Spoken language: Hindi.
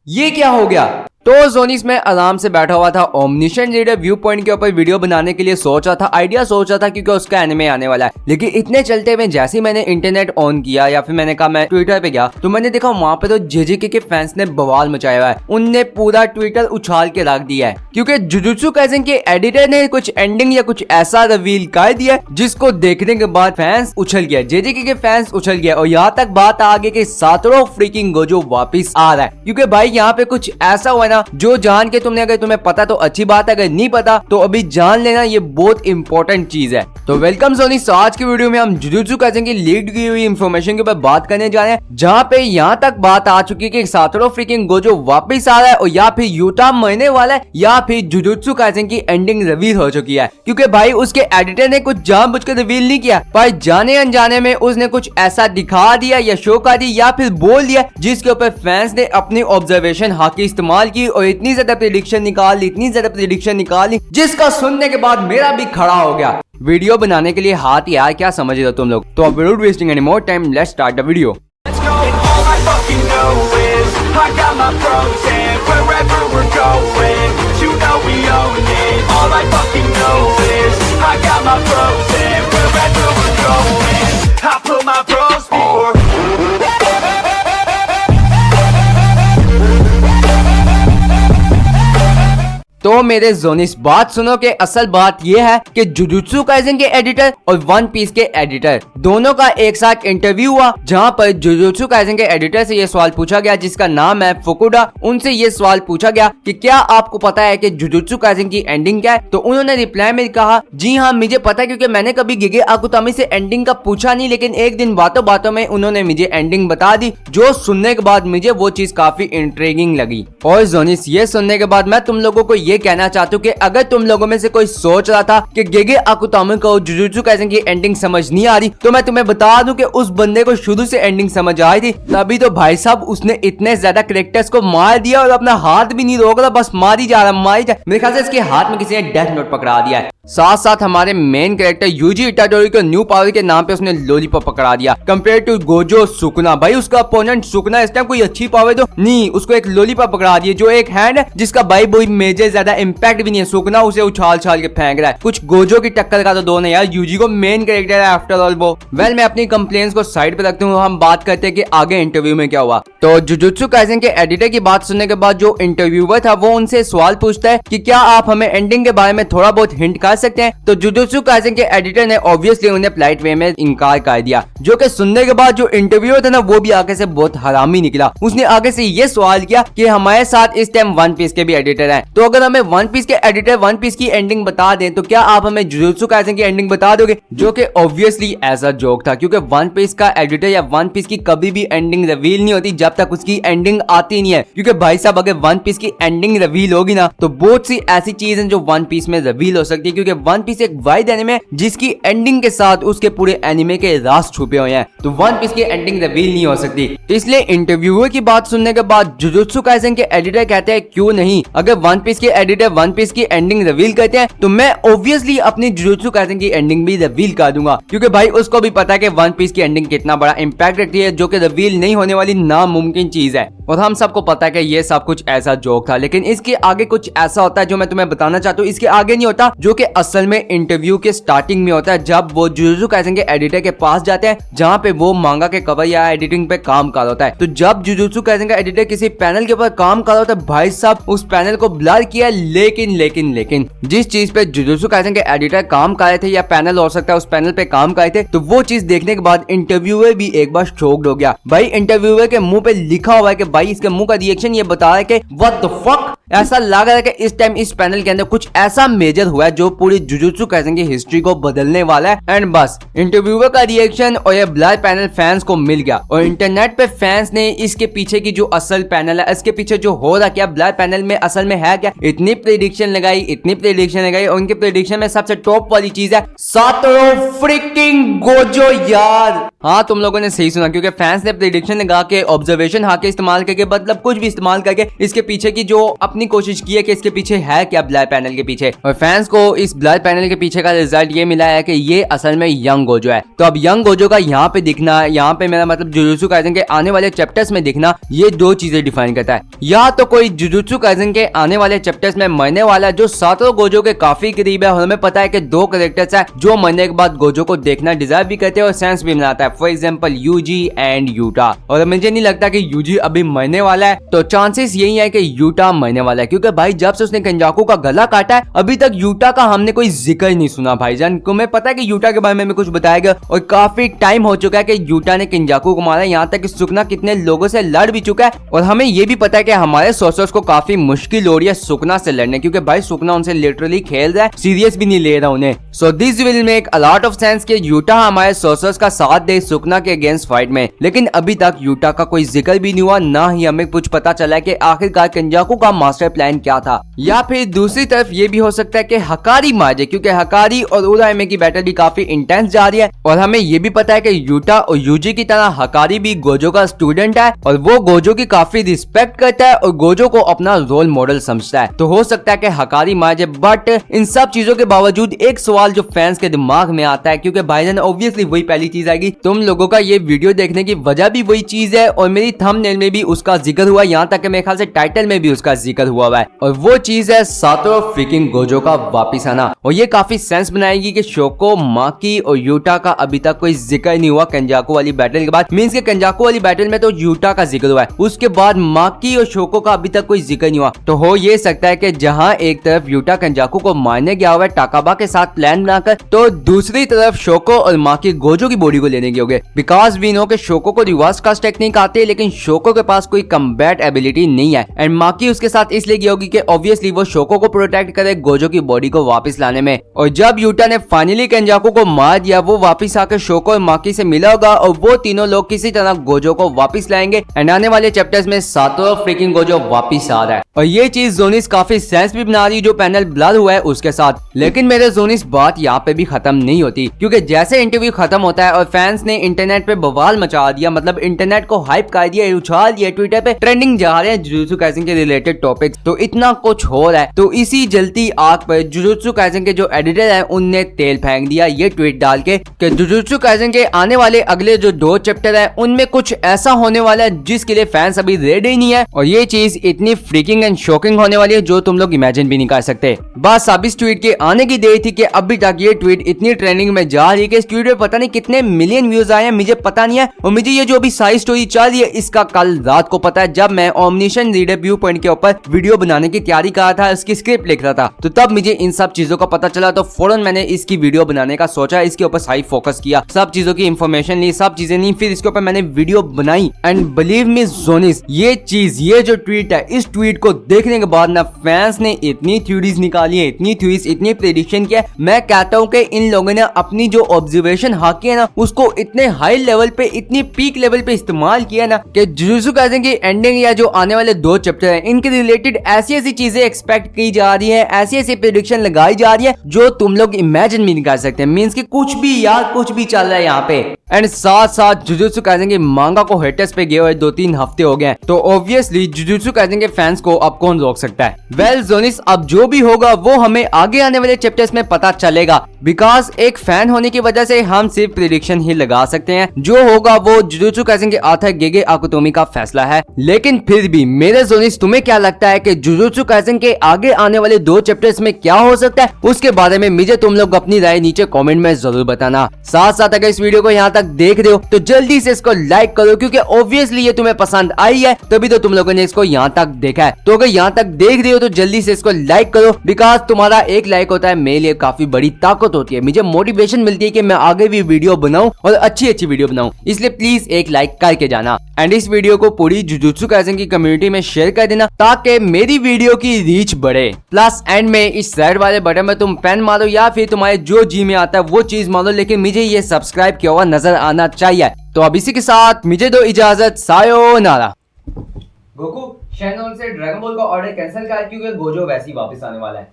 ये क्या हो गया। तो जोनिस में आराम से बैठा हुआ था, ओमनिशेंट रीडर व्यू पॉइंट के ऊपर वीडियो बनाने के लिए सोच रहा था, आइडिया सोच रहा था क्योंकि उसका एनिमे आने वाला है। लेकिन इतने चलते हुए जैसे ही मैंने इंटरनेट ऑन किया या फिर मैंने कहा मैं ट्विटर पे गया तो मैंने देखा वहां पे तो जेजेके के फैंस ने बवाल मचाया हुआ है। उनने पूरा ट्विटर उछाल के रख दिया है क्योंकि जुजुत्सु काइसेन के एडिटर ने कुछ एंडिंग या कुछ ऐसा रिवील कर दिया जिसको देखने के बाद फैंस उछल गया, जेजेके के फैंस उछल गया। और यहाँ तक बात आगे के सातोरू फ्रीकिंग गोजो वापिस आ रहा है क्योंकि भाई यहाँ पे कुछ ऐसा हुआ ना जो जान के तुमने, अगर तुम्हें पता तो अच्छी बात है, अगर नहीं पता तो अभी जान लेना, ये बहुत इंपॉर्टेंट चीज है। तो वेलकम सोनिस, आज की वीडियो में हम जुजुत्सु काइसेन की लीक की हुई इंफॉर्मेशन के ऊपर बात करने जा रहे हैं जहाँ पे यहाँ तक बात आ चुकी है कि सातोरू फ्रीकिंग गोजो वापस आ रहा है और या फिर यूटा मरने वाला है या फिर जुजुत्सु काइसेन की एंडिंग रिवील हो चुकी है। क्योंकि भाई उसके एडिटर ने कुछ जानबूझकर रिवील नहीं किया, पर जाने अनजाने में उसने कुछ ऐसा दिखा दिया या शो कर दिया या फिर बोल दिया जिसके ऊपर फैंस ने अपनी ऑब्जर्वेशन हक की इस्तेमाल की और इतनी ज्यादा प्रेडिक्शन निकाली जिसका सुनने के बाद मेरा भी खड़ा हो गया। वीडियो बनाने के लिए हाथ यार क्या समझ रहे हो तुम लोग। तो अब without wasting any more time let's start the video. तो मेरे जोनिस बात सुनो कि असल बात यह है कि जुजुत्सु काइसेन के एडिटर और वन पीस के एडिटर दोनों का एक साथ इंटरव्यू हुआ जहां पर जुजुत्सु काइसेन के एडिटर से यह सवाल पूछा गया जिसका नाम है फुकुडा। उनसे यह सवाल पूछा गया कि क्या आपको पता है कि जुजुत्सु काइसेन की एंडिंग क्या है। तो उन्होंने रिप्लाई में कहा जी हाँ मुझे पता है क्योंकि मैंने कभी गेगे आकुतामी से एंडिंग का पूछा नहीं, लेकिन एक दिन बातों बातों में उन्होंने मुझे एंडिंग बता दी जो सुनने के बाद मुझे वो चीज काफी इंट्रिगिंग लगी। और जोनिस ये सुनने के बाद मैं तुम लोगों को ये कहना चाहता हूँ कि अगर तुम लोगों में से कोई सोच रहा था कि गेगे आकुतामी को जुजुत्सु काइसेन की एंडिंग समझ नहीं आ रही तो मैं तुम्हें बता दूं कि उस बंदे को शुरू से एंडिंग समझ आई थी। तभी तो भाई साहब उसने इतने ज्यादा कैरेक्टर्स को मार दिया और अपना हाथ भी नहीं रोक रहा, बस मारी जा रहा। मेरे ख्याल से इसके हाथ में किसी ने डेथ नोट पकड़ा दिया है। साथ साथ हमारे मेन कैरेक्टर यूजी इटाडोरी को न्यू पावर के नाम पे उसने लॉलीपॉप पकड़ा दिया कंपेयर टू गोजो सुकुना। भाई उसका अपोनेंट सुकुना इस टाइम कोई अच्छी पावर तो नहीं, उसको एक लॉलीपॉप पकड़ा दिया जो एक हैंड है जिसका भाई कोई मेजर ज्यादा इम्पैक्ट भी नहीं है। सुकुना उसे उछाल छाल के फेंक रहा है। कुछ गोजो की टक्कर का तो दो नहीं यार, यूजी को मेन कैरेक्टर है आफ्टर ऑल वो। वेल मैं अपनी कंप्लेंट्स को साइड पे रखता हूँ, हम बात करते हैं कि आगे इंटरव्यू में क्या हुआ। तो जुजुत्सु काइसेन के एडिटर की बात सुनने के बाद जो इंटरव्यूअर था वो उनसे सवाल पूछता है कि क्या आप हमें एंडिंग के बारे में थोड़ा बहुत हिंट कर सकते हैं। तो जुजुत्सु काइसेन के एडिटर ने ऑब्वियसली उन्हें पोलाइट वे में इनकार कर दिया, जो कि सुनने के बाद जो इंटरव्यूअर था ना वो भी आगे से बहुत हरामी निकला। उसने आगे से ये सवाल किया कि हमारे साथ इस टाइम वन पीस के भी एडिटर हैं, तो अगर हमें वन पीस के एडिटर वन पीस की एंडिंग बता दें तो क्या आप हमें जुजुत्सु काइसेन की एंडिंग बता दोगे। जो कि ऑब्वियसली ऐसा जोक था क्योंकि वन पीस का एडिटर या वन पीस की कभी भी एंडिंग रिवील नहीं होती जब तक उसकी एंडिंग आती नहीं है। क्योंकि भाई साहब अगर वन पीस की एंडिंग रिवील होगी ना तो बहुत सी ऐसी चीज है जो वन पीस में रिवील हो सकती है क्योंकि वन पीस एक वाइड एनिमे जिसकी एंडिंग के साथ उसके पूरे एनिमे के राज छुपे हुए हैं, तो वन पीस की एंडिंग रिवील नहीं हो सकती। इसलिए इंटरव्यूअर की बात सुनने के बाद जुजुत्सु काइसेन के एडिटर कहते हैं क्यों नहीं, अगर वन पीस के एडिटर वन पीस की एंडिंग रिवील करते हैं तो मैं ऑब्वियसली अपनी जुजुत्सु काइसेन की एंडिंग भी रिवील कर दूंगा क्योंकि भाई उसको भी पता है कि वन पीस की एंडिंग कितना बड़ा इंपैक्ट रखती है जो कि रिवील नहीं होने वाली नामुमकिन चीज है। और हम सबको पता है कि ये सब कुछ ऐसा जोक था, लेकिन इसके आगे कुछ ऐसा होता है जो मैं तुम्हें बताना चाहता हूँ। इसके आगे नहीं होता जो कि असल में इंटरव्यू के स्टार्टिंग में होता है जब वो जुजुत्सु काइसेन के एडिटर के पास जाते हैं जहाँ पे वो मांगा के कवर या एडिटिंग पे काम कर रहा होता है। तो जब जुजुत्सु काइसेन का एडिटर किसी पैनल के ऊपर काम कर रहा होता है भाई साहब उस पैनल को ब्लर किया, लेकिन जिस चीज पे जुजुत्सु काइसेन के एडिटर काम कर रहे थे या पैनल हो सकता है उस पैनल पे काम कर रहे थे, तो वो चीज देखने के बाद इंटरव्यूअर भी एक बार शॉक्ड हो गया। भाई इंटरव्यूअर के मुंह पे लिखा हुआ है कि भाई इसके मुंह का रिएक्शन ये बता रहा है कि व्हाट द फक, ऐसा लग रहा है कि इस टाइम इस पैनल के अंदर कुछ ऐसा मेजर हुआ है जो पूरी जुजुत्सु काइसेन की हिस्ट्री को बदलने वाला है। एंड बस इंटरव्यूअर का रिएक्शन और ये ब्लर पैनल फैंस को मिल गया और इंटरनेट पे फैंस ने इसके पीछे की जो असल पैनल है, इसके पीछे जो हो रहा क्या ब्लर पैनल में असल में है क्या, इतनी प्रेडिक्शन लगाई और उनके प्रेडिक्शन में सबसे टॉप वाली चीज है सातोरू फ्रीकिंग गोजो यार। हाँ तुम लोगों ने सही सुना क्योंकि फैंस ने प्रेडिक्शन लगा के ऑब्जर्वेशन हाके इस्तेमाल करके मतलब कुछ भी इस्तेमाल करके इसके पीछे की जो अपनी अपनी कोशिश की है कि इसके पीछे है क्या ब्लर पैनल के पीछे, और फैंस को इस ब्लर पैनल के पीछे का रिजल्ट ये मिला है कि ये असल में यंग गोजो है। तो अब यंग गोजो का यहाँ पे दिखना, यहाँ पे मेरा मतलब जुजुत्सु काइसेन के आने वाले चैप्टर्स में दिखना, ये दो चीजें डिफाइन करता है। या तो कोई जुजुत्सु काइसेन के आने वाले चैप्टर्स में मरने वाला जो सातों गोजो के काफी करीब है, और हमें पता है कि दो कैरेक्टर्स है जो मरने के बाद गोजो को देखना डिजर्व भी करते हैं और सेंस भी बनाता है, for example UG and Utah. और मुझे नहीं लगता कि यूजी अभी मरने वाला है, तो चांसेस यही है कि यूटा मरने वाला है, क्योंकि भाई जब से उसने केंजाकू का गला काटा है अभी तक यूटा का हमने कोई जिक्र नहीं सुना भाईजान। तुम्हें पता है कि यूटा के बारे में कुछ बताया गया, और काफी टाइम हो चुका है कि यूटा ने केंजाकू को मारा, यहाँ तक कि सुकना कितने लोगों से लड़ भी चुका है, और हमें ये भी पता है कि हमारे सोर्सर्स को काफी मुश्किल हो रही है सुकना से लड़ने, क्योंकि भाई सुकना उनसे लिटरली खेल रहा है, सीरियस भी नहीं ले रहा उन्हें। So this will make a lot of sense कि यूटा हमारे सोर्सर्स का साथ दे सुकना के अगेंस्ट फाइट में, लेकिन अभी तक यूटा का कोई जिक्र भी नहीं हुआ, ना ही हमें कुछ पता चला है कि आखिरकार केंजाकू का मास्टर प्लान क्या था। या फिर दूसरी तरफ ये भी हो सकता है कि हकारी मार जाए, क्योंकि हकारी और उराइमे की बैटल भी काफी इंटेंस जा रही है, और हमें ये भी पता है कि यूटा और यूजी की तरह हकारी भी गोजो का स्टूडेंट है, और वो गोजो की काफी रिस्पेक्ट करता है और गोजो को अपना रोल मॉडल समझता है। तो हो सकता है कि हकारी मार जाए, बट इन सब चीजों के बावजूद एक सवाल जो फैंस के दिमाग में आता है, क्योंकि भाईजान ऑब्वियसली वही पहली चीज आएगी, तुम लोगों का ये वीडियो देखने की वजह भी वही चीज है, और मेरी थंबनेल में भी उसका जिक्र हुआ, यहाँ तक कि मेरे ख्याल से टाइटल में भी उसका जिक्र हुआ है, और वो चीज है सातों फ्रीकिंग गोजो का वापिस आना। और ये काफी सेंस बनाएगी कि शोको, माकी और यूटा का अभी तक कोई जिक्र नहीं हुआ केंजाकू वाली बैटल के बाद। मींस के केंजाकू वाली बैटल में तो यूटा का जिक्र हुआ है, उसके बाद माकी और शोको का अभी तक कोई जिक्र नहीं हुआ। तो हो ये सकता है कि जहां एक तरफ यूटा केंजाकू को मारने गया हुआ है टाकाबा के साथ प्लान बनाकर, तो दूसरी तरफ शोको और माकी गोजो की बॉडी को लेने गए होंगे, बिकॉज वी नो के शोको को रिवर्स कास्ट टेक्निक आती है, लेकिन शोको के पास कोई कम्बैट एबिलिटी नहीं है, एंड माकी उसके साथ इसलिए गई होगी कि ऑब्वियसली वो शोको को प्रोटेक्ट करे गोजो की बॉडी को वापस लाने में। और जब यूटा ने फाइनली केंजाकू को मार दिया, वो वापस आकर शोको और माकी से मिला होगा, और वो तीनों लोग किसी तरह गोजो को वापस लाएंगे, एंड आने वाले चैप्टर्स में सातों फ्रीकिंग गोजो वापस आ रहा है। और ये चीज जोनिस काफी सेंस भी बना रही है जो पैनल ब्लर हुआ है उसके साथ। लेकिन मेरे जोनिस बात यहाँ पे भी खत्म नहीं होती, क्योंकि जैसे इंटरव्यू खत्म होता है और फैंस ने इंटरनेट पे बवाल मचा दिया, मतलब इंटरनेट को हाइप कर दिया, उछाल दिया, ट्विटर पे ट्रेंडिंग जा रहे हैं जुजुत्सु काइसेन के रिलेटेड टॉपिक्स, तो इतना कुछ हो रहा है, तो इसी जलती आग पर जुजुत्सु काइसेन के जो एडिटर है उनने तेल फेंक दिया ये ट्वीट डाल के कि जुजुत्सु काइसेन के आने वाले अगले जो 2 चैप्टर है उनमें कुछ ऐसा होने वाला है जिसके लिए फैंस अभी रेडी नहीं है, और ये चीज इतनी फ्रीकिंग एंड शॉकिंग होने वाली है जो तुम लोग इमेजिन भी नहीं कर सकते। बस अब इस ट्वीट के आने की देर थी कि अभी तक ये ट्वीट इतनी ट्रेंडिंग में जा रही है कि इस ट्वीट पे पता नहीं कितने मिलियन व्यूज आए हैं, मुझे पता नहीं है। और मुझे ये जो अभी सारी स्टोरी चल रही है इसका कल रात को पता है, जब मैं ओमनिशन रीडर व्यू पॉइंट के ऊपर वीडियो बनाने की तैयारी कर रहा था, इसकी स्क्रिप्ट लिख रहा था, तो तब मुझे इन सब चीजों का पता चला, तो फौरन मैंने इसकी वीडियो बनाने का सोचा, इसके ऊपर सही फोकस किया, सब चीजों की इंफॉर्मेशन ली, सब चीजें ली, फिर इसके ऊपर मैंने वीडियो बनाई। एंड बिलीव मी जोनिस, ये चीज, ये जो ट्वीट है, इस ट्वीट को देखने के बाद ना फैंस ने इतनी थ्योरीज निकाली है, इतनी थ्योरीज, इतनी प्रेडिक्शन किया, मैं कहता हूं कि इन लोगों ने अपनी जो ऑब्जर्वेशन हाकी है ना उसको इतने हाई लेवल पे, इतनी पीक लेवल पे इस्तेमाल किया ना कि जुजुत्सु काइसेन की एंडिंग या जो आने वाले 2 चैप्टर हैं इनके रिलेटेड ऐसी ऐसी चीजें एक्सपेक्ट की जा रही है, ऐसी ऐसी प्रेडिक्शन लगाई जा रही है जो तुम लोग इमेजिन भी नहीं कर सकते। मींस कि कुछ भी यार, कुछ भी चल रहा है यहाँ पे। एंड साथ साथ जुजुत्सु काइसेन के मांगा को हिटर्स पे गए हुए 2-3 हफ्ते हो गए, तो ऑब्वियसली जुजुत्सु काइसेन के फैंस को अब कौन रोक सकता है। वेल जोनिस, अब जो भी होगा वो हमें आगे आने वाले चैप्टर्स में पता चलेगा, बिकॉज एक फैन होने की वजह से हम सिर्फ प्रेडिक्शन ही लगा सकते हैं, जो होगा वो जुजुत्सु काइसेन के ऑथर गेगे आकुतोमी का फैसला है। लेकिन फिर भी मेरे जोनिस, तुम्हें क्या लगता है कि जुजुत्सु काइसेन के आगे आने वाले 2 चैप्टर्स में क्या हो सकता है, उसके बारे में मुझे तुम लोग अपनी राय नीचे कमेंट में जरूर बताना। साथ साथ अगर इस वीडियो को यहाँ तक देख रहे हो तो जल्दी से इसको लाइक करो, क्योंकि ऑब्वियसली ये तुम्हें पसंद आई है तभी तो तुम लोगों ने इसको यहाँ तक देखा है। तो अगर यहाँ तक देख रहे हो तो जल्दी से इसको लाइक करो, बिकॉज तुम्हारा एक लाइक होता है मेरे लिए काफी बड़ी ताकत होती है, मुझे मोटिवेशन मिलती है कि मैं आगे भी वीडियो बनाऊं और अच्छी अच्छी वीडियो बनाऊं, इसलिए प्लीज एक लाइक करके जाना। एंड इस वीडियो को पूरी जुजुत्सु काइसेन की कम्युनिटी में शेयर कर देना ताकि मेरी वीडियो की रीच बढ़े। प्लस एंड में इस साइड वाले बटन में तुम पेन मारो या फिर तुम्हारे जो जी में आता है वो चीज मारो, लेकिन मुझे ये सब्सक्राइब किया हुआ नजर आना चाहिए। तो अब इसी के साथ मुझे दो इजाजत, सायोनारा। गोकू, शैनोन से ड्रैगन बॉल का ऑर्डर कैंसिल कर, क्योंकि गोजो वैसे ही वापस आने वाला है।